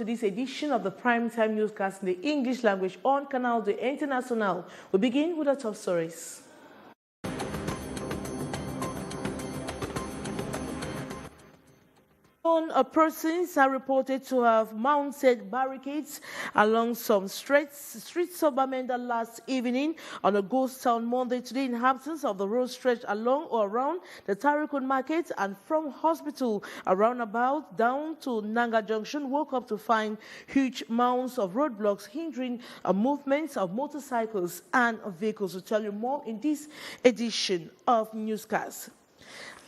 To this edition of the Primetime Newscast in the English language on Canal International. We begin with the top stories. Persons are reported to have mounted barricades along some streets of Bamenda last evening on a ghost town Monday. Today, inhabitants of the road stretch along or around the Tarikun Market and from hospital around about down to Nanga Junction woke up to find huge mounds of roadblocks hindering movements of motorcycles and vehicles. We'll tell you more in this edition of Newscast.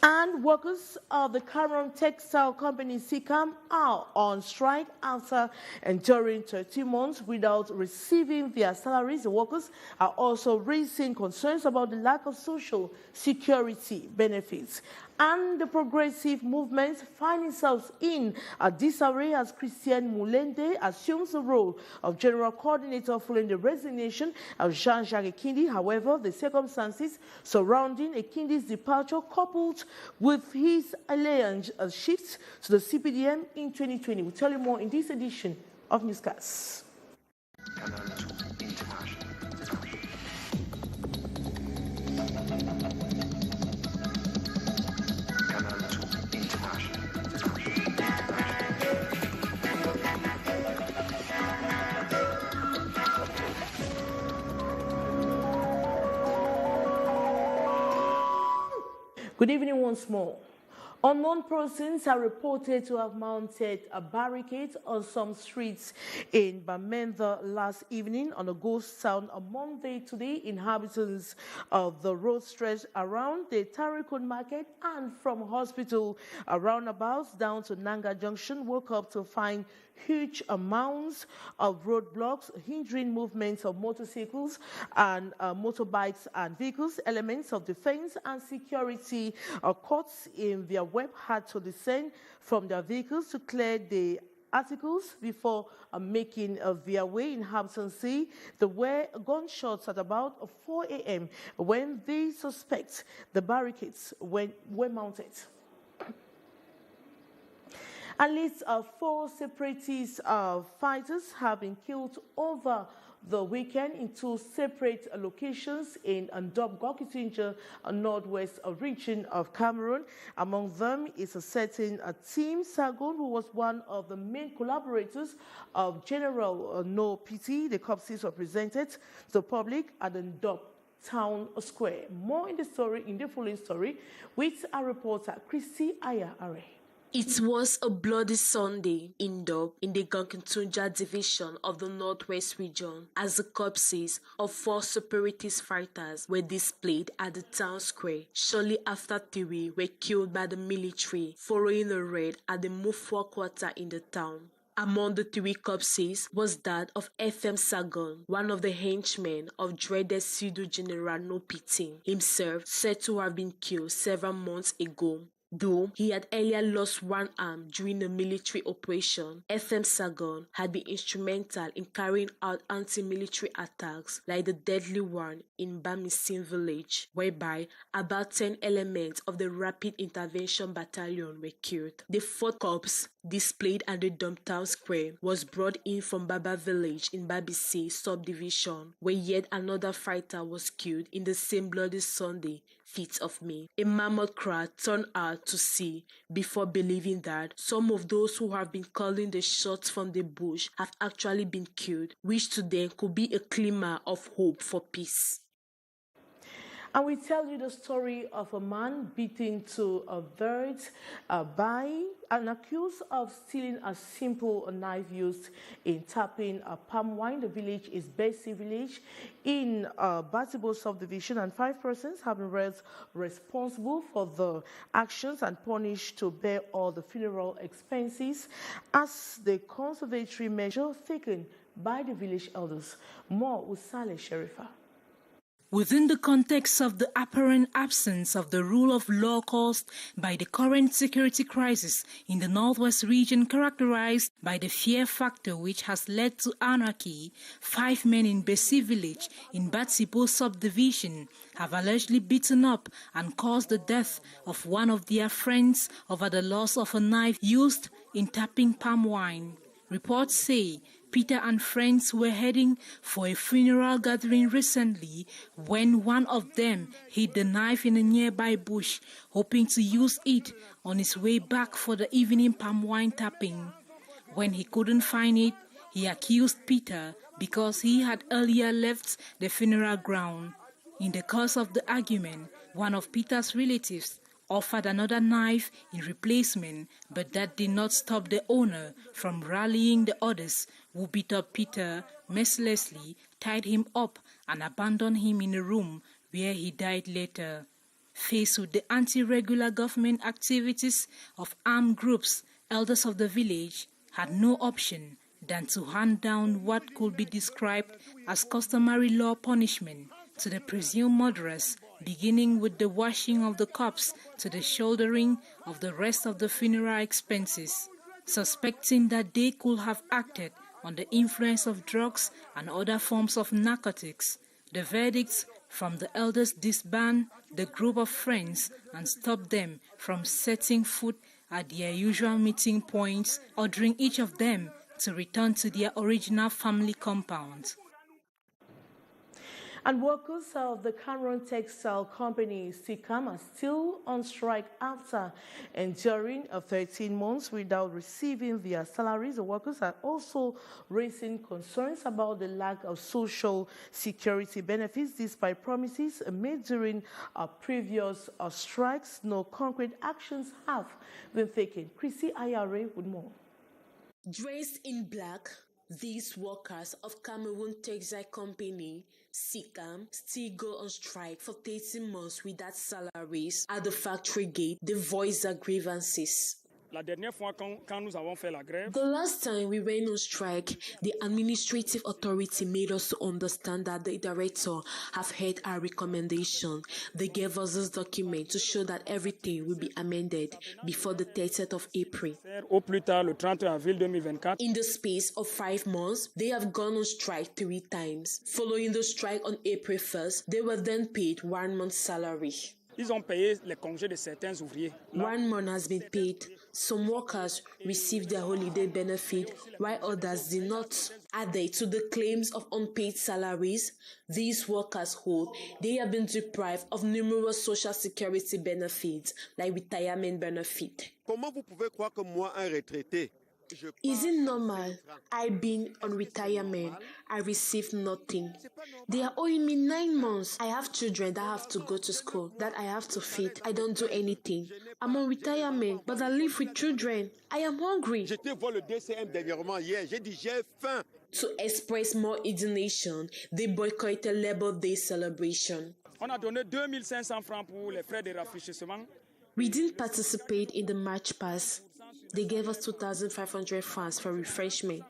And workers of the Cameroon textile company SICAM are on strike after enduring 30 months without receiving their salaries. The workers are also raising concerns about the lack of social security benefits. And the progressive movement find themselves in a disarray as Christian Mulende assumes the role of general coordinator following the resignation of Jean-Jacques Ekindi. However, the circumstances surrounding Ekindi's departure, coupled with his alliance shifts to the CPDM in 2020. We'll tell you more in this edition of Newscast. Good evening once more. Unknown persons are reported to have mounted a barricade on some streets in Bamenda last evening on a ghost town on Monday. Today, inhabitants of the road stretch around the Tarikun Market and from hospital roundabouts down to Nanga Junction woke up to find huge amounts of roadblocks hindering movements of motorcycles and motorbikes and vehicles. Elements of defense and security courts in their web had to descend from their vehicles to clear the articles before making their way. Inhabitants say there were gunshots at about 4 a.m. when they suspect the barricades were mounted. At least 4 separatist fighters have been killed over the weekend in 2 separate locations in Ndop-Gokitinja, a northwest region of Cameroon. Among them is a certain Tim Sagon, who was one of the main collaborators of General No Pity. The corpses were presented to the public at the Ndop Town Square. More in the story, in the following story, with our reporter Christy Aya-Are. It was a bloody Sunday in Ndop in the Gokitinja division of the Northwest region as the corpses of 4 separatist fighters were displayed at the town square shortly after 3 were killed by the military following a raid at the Mufwa quarter in the town. Among the 3 corpses was that of FM Sagon, one of the henchmen of dreaded pseudo General No Pity, himself said to have been killed several months ago. Though he had earlier lost one arm during a military operation, FM Sagon had been instrumental in carrying out anti-military attacks like the deadly one in Bamisin village, whereby about 10 elements of the Rapid Intervention Battalion were killed. The 4th corpse, displayed at the Dumptown Square, was brought in from Baba village in Babisi subdivision, where yet another fighter was killed in the same bloody Sunday, 5th of May. A mammoth crowd turned out to see before believing that some of those who have been calling the shots from the bush have actually been killed, which to them could be a glimmer of hope for peace. And we tell you the story of a man beaten to a verdict by an accused of stealing a simple knife used in tapping palm wine. The village is Bessie village in Batibo subdivision, and 5 persons have been held responsible for the actions and punished to bear all the funeral expenses as the conservatory measure taken by the village elders. More with Saleh Sherifa. Within the context of the apparent absence of the rule of law caused by the current security crisis in the Northwest region characterized by the fear factor which has led to anarchy, 5 men in Bessie village in Batibo subdivision have allegedly beaten up and caused the death of one of their friends over the loss of a knife used in tapping palm wine. Reports say Peter and friends were heading for a funeral gathering recently when one of them hid the knife in a nearby bush, hoping to use it on his way back for the evening palm wine tapping. When he couldn't find it, he accused Peter because he had earlier left the funeral ground. In the course of the argument, one of Peter's relatives offered another knife in replacement, but that did not stop the owner from rallying the others, who beat up Peter mercilessly, tied him up, and abandoned him in a room where he died later. Faced with the anti-regular government activities of armed groups, elders of the village had no option than to hand down what could be described as customary law punishment to the presumed murderers, beginning with the washing of the corpse to the shouldering of the rest of the funeral expenses. Suspecting that they could have acted under the influence of drugs and other forms of narcotics, the verdicts from the elders disband the group of friends and stop them from setting foot at their usual meeting points, ordering each of them to return to their original family compound. And workers of the Cameroon textile company SICAM are still on strike after enduring 13 months without receiving their salaries. The workers are also raising concerns about the lack of social security benefits despite promises made during previous strikes. No concrete actions have been taken. Chrissy Ayare with more. Dressed in black, these workers of Cameroon textile company SICAM still go on strike for 13 months without salaries. At the factory gate, they voice their grievances. The last time we went on strike, the administrative authority made us to understand that the director have heard our recommendation. They gave us this document to show that everything will be amended before the 30th of April. In the space of 5 months, they have gone on strike 3 times. Following the strike on April 1st, they were then paid 1 month's salary. 1 month has been paid. Some workers received their holiday benefit, while others did not. Added to the claims of unpaid salaries these workers hold, they have been deprived of numerous social security benefits, like retirement benefit. Comment vous pouvez croire que moi, un retraité, is it normal? I've been on retirement. I received nothing. They are owing me 9 months. I have children that have to go to school, that I have to feed. I don't do anything. I'm on retirement, but I live with children. I am hungry. J'étais voir le DCM dernièrement hier. J'ai dit j'ai faim. To express more indignation, they boycotted Labor Day celebration. On a donné 2500 francs pour les frais de rafraîchissement. We didn't participate in the march pass. They gave us 2,500 francs for refreshment.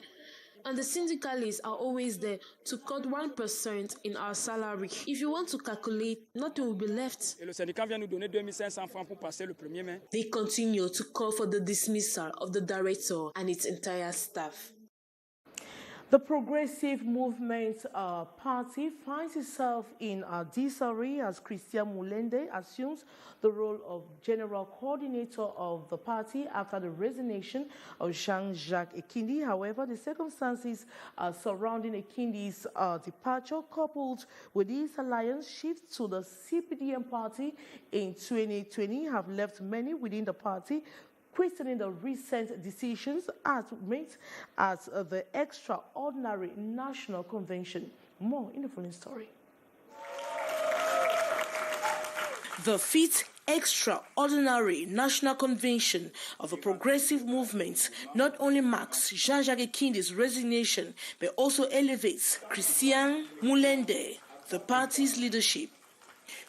And the syndicalists are always there to cut 1% in our salary. If you want to calculate, nothing will be left. Et le syndicat vient nous donner 2500 francs pour passer le 1er mai. They continue to call for the dismissal of the director and its entire staff. The Progressive Movement Party finds itself in disarray as Christian Mulende assumes the role of general coordinator of the party after the resignation of Jean-Jacques Ekindi. However, the circumstances surrounding Ekindi's departure, coupled with his alliance shift to the CPDM party in 2020, have left many within the party questioning the recent decisions made at the extraordinary national convention. More in the following story. The 5th extraordinary national convention of the Progressive Movement not only marks Jean-Jacques Ekindi's resignation, but also elevates Christian Mulende, the party's leadership.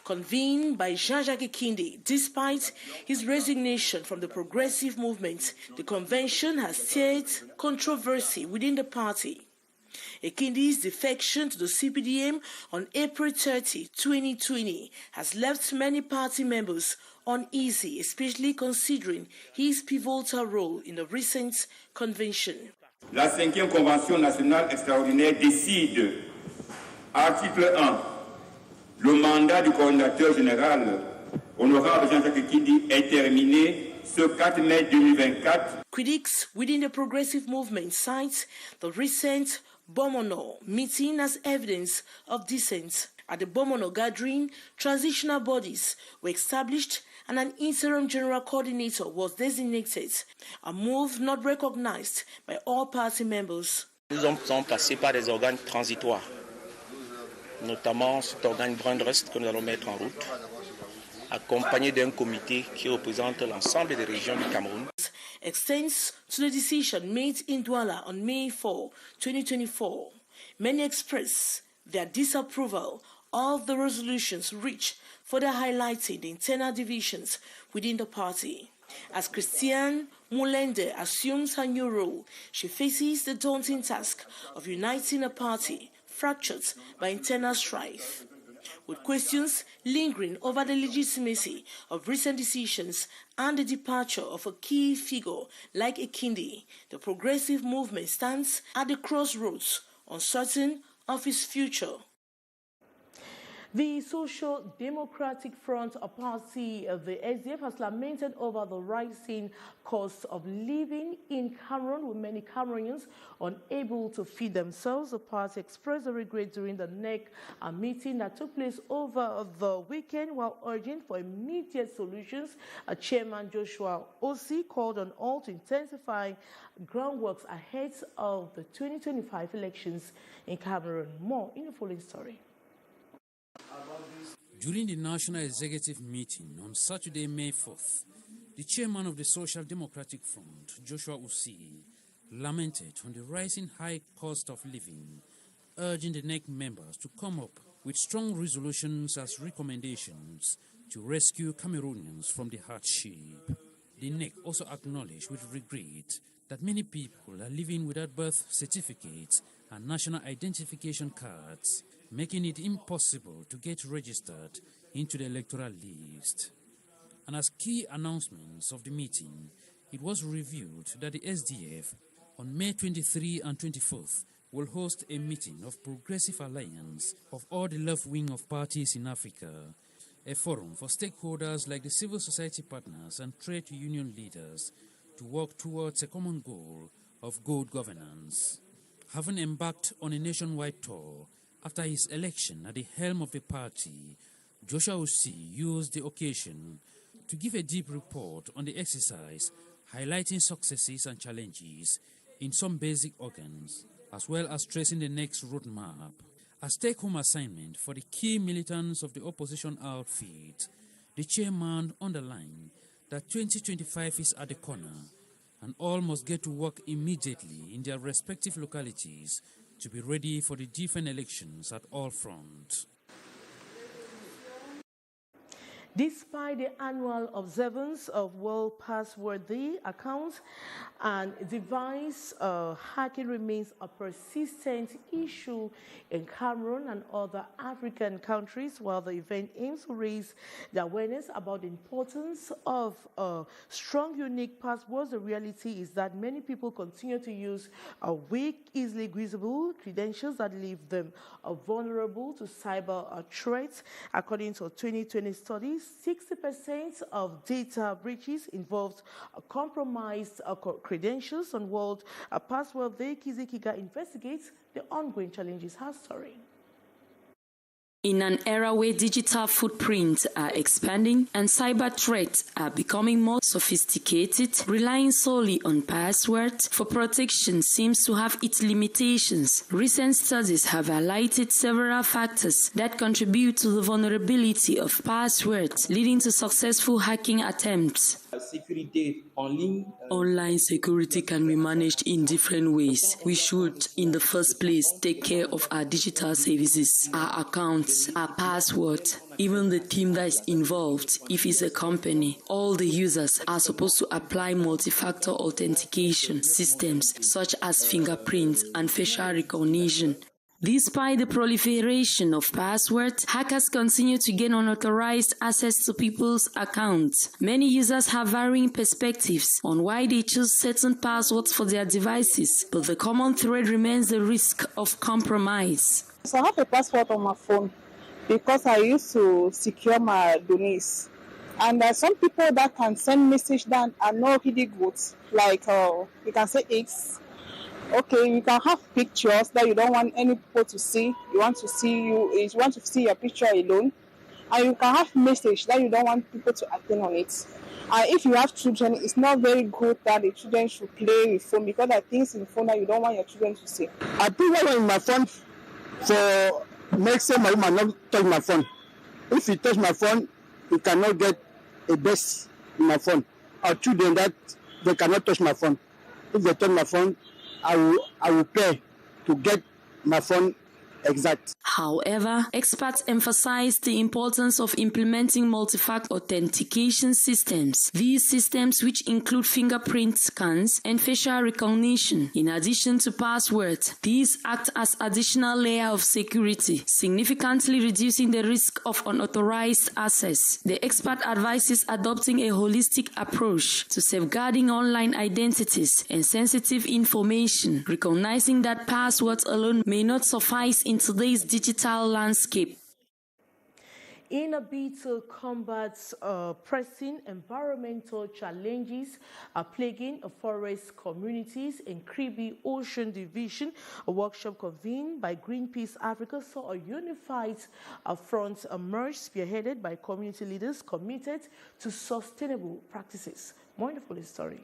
Convened by Jean-Jacques Ekindi, despite his resignation from the Progressive Movement, the convention has stirred controversy within the party. Ekindi's defection to the CPDM on April 30, 2020 has left many party members uneasy, especially considering his pivotal role in the recent convention. La 5e Convention nationale extraordinaire décide, article 1, le mandat du coordinateur général, honorable Jean-Jacques Ekindi, est terminé ce 4 mai 2024. Critics within the progressive movement cite the recent Bomono meeting as evidence of dissent. At the Bomono gathering, transitional bodies were established and an interim general coordinator was designated, a move not recognized by all party members. Nous sommes passés par des organes transitoires, notamment cet organe Grand Rest que nous allons mettre en route, accompagné d'un comité qui représente l'ensemble des régions du Cameroun. Extends to the decision made in Douala on May 4, 2024. Many express their disapproval of the resolutions reached, further highlighting the internal divisions within the party. As Christiane Moulende assumes her new role, she faces the daunting task of uniting a party fractured by internal strife. With questions lingering over the legitimacy of recent decisions and the departure of a key figure like Ekindi, the progressive movement stands at the crossroads, uncertain of its future. The Social Democratic Front Party, the SDF, has lamented over the rising cost of living in Cameroon, with many Cameroonians unable to feed themselves. The party expressed a regret during the NEC meeting that took place over the weekend, while urging for immediate solutions. Chairman Joshua Aussi called on all to intensify groundworks ahead of the 2025 elections in Cameroon. More in the following story. During the National Executive Meeting on Saturday, May 4th, the chairman of the Social Democratic Front, Joshua Aussi, lamented on the rising high cost of living, urging the NEC members to come up with strong resolutions as recommendations to rescue Cameroonians from the hardship. The NEC also acknowledged with regret that many people are living without birth certificates and national identification cards, making it impossible to get registered into the electoral list. And as key announcements of the meeting, it was revealed that the SDF on May 23 and 24th will host a meeting of Progressive Alliance of all the left wing of parties in Africa, a forum for stakeholders like the civil society partners and trade union leaders to work towards a common goal of good governance. Having embarked on a nationwide tour after his election at the helm of the party, Joshua Aussi used the occasion to give a deep report on the exercise, highlighting successes and challenges in some basic organs, as well as tracing the next roadmap. As take-home assignment for the key militants of the opposition outfit, the chairman underlined that 2025 is at the corner and all must get to work immediately in their respective localities to be ready for the different elections at all fronts. Despite the annual observance of World Password Day, accounts and device hacking remains a persistent issue in Cameroon and other African countries. While the event aims to raise the awareness about the importance of strong, unique passwords, the reality is that many people continue to use weak, easily usable credentials that leave them vulnerable to cyber threats. According to a 2020 study, 60% of data breaches involved compromised credentials. On World Password Day, Kizikiga investigates the ongoing challenges. Her story. In an era where digital footprints are expanding and cyber threats are becoming more sophisticated, relying solely on passwords for protection seems to have its limitations. Recent studies have highlighted several factors that contribute to the vulnerability of passwords, leading to successful hacking attempts. Online security can be managed in different ways. We should, in the first place, take care of our digital services, our accounts, our passwords, even the team that is involved. If it's a company, all the users are supposed to apply multi-factor authentication systems such as fingerprints and facial recognition. Despite the proliferation of passwords, hackers continue to gain unauthorized access to people's accounts. Many users have varying perspectives on why they choose certain passwords for their devices, but the common thread remains the risk of compromise. So I have a password on my phone because I used to secure my donations. And there are some people that can send message that are not really good, like you can say X. Okay, you can have pictures that you don't want any people to see. You want to see your picture alone. And you can have message that you don't want people to attend on it. And if you have children, it's not very good that the children should play with phone, because there are things in the phone that you don't want your children to see. I put one in my phone for next time my woman not touch my phone. If you touch my phone, you cannot get a best in my phone. Our children that they cannot touch my phone. If they touch my phone, I will pay to get my phone exact. However, experts emphasize the importance of implementing multi-factor authentication systems. These systems, which include fingerprint scans and facial recognition, in addition to passwords, these act as additional layer of security, significantly reducing the risk of unauthorized access. The expert advises adopting a holistic approach to safeguarding online identities and sensitive information, recognizing that passwords alone may not suffice in today's digital landscape. In a bid to combat pressing environmental challenges plaguing forest communities in Cliquez Ocean Division, a workshop convened by Greenpeace Africa saw a unified front emerge, spearheaded by community leaders committed to sustainable practices. More in the full story.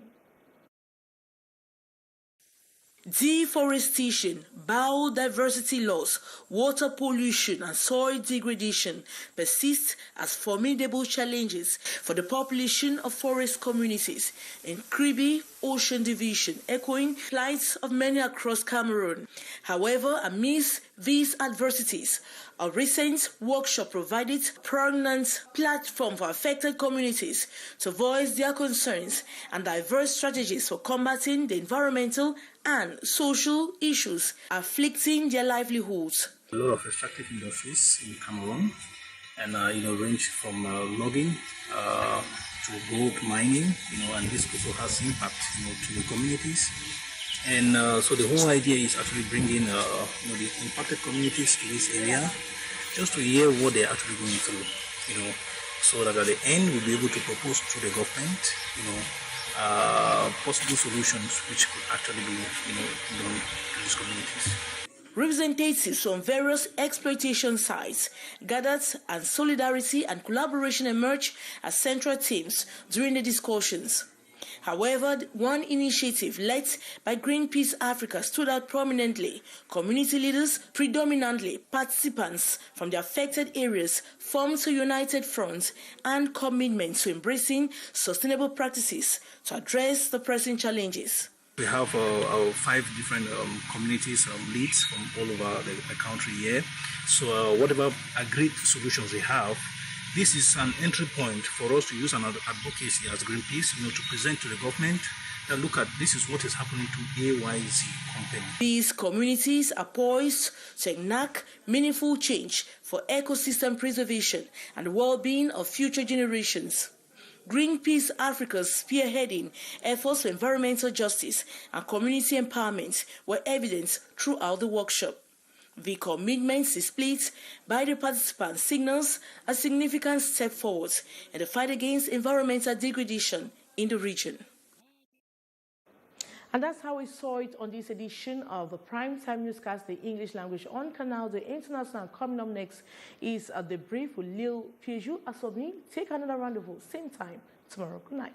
Deforestation, biodiversity loss, water pollution, and soil degradation persist as formidable challenges for the population of forest communities in Cliquez Ocean Division, echoing plights of many across Cameroon. However, amidst these adversities, a recent workshop provided a pregnant platform for affected communities to voice their concerns and diverse strategies for combating the environmental and social issues afflicting their livelihoods. A lot of extractive industries in Cameroon, and range from logging to gold mining, and this also has impact, to the communities. And so the whole idea is actually bringing the impacted communities to this area, just to hear what they're actually going through, so that at the end we'll be able to propose to the government, possible solutions which could actually be, done to these communities. Representatives from various exploitation sites gathered, and solidarity and collaboration emerged as central themes during the discussions. However, one initiative led by Greenpeace Africa stood out prominently. Community leaders, predominantly participants from the affected areas, formed a united front and commitment to embracing sustainable practices to address the pressing challenges. We have our 5 different communities leads from all over the country here. So whatever agreed solutions they have, this is an entry point for us to use an advocacy as Greenpeace, to present to the government that look at this is what is happening to AYZ company. These communities are poised to enact meaningful change for ecosystem preservation and the well-being of future generations. Greenpeace Africa's spearheading efforts for environmental justice and community empowerment were evident throughout the workshop. The commitments displayed by the participants signals a significant step forward in the fight against environmental degradation in the region. And that's how we saw it on this edition of the Primetime Newscast, the English language on Canal, the international. Coming up next is The Brief with Lil Piejou. As for me, take another rendezvous, same time tomorrow. Good night.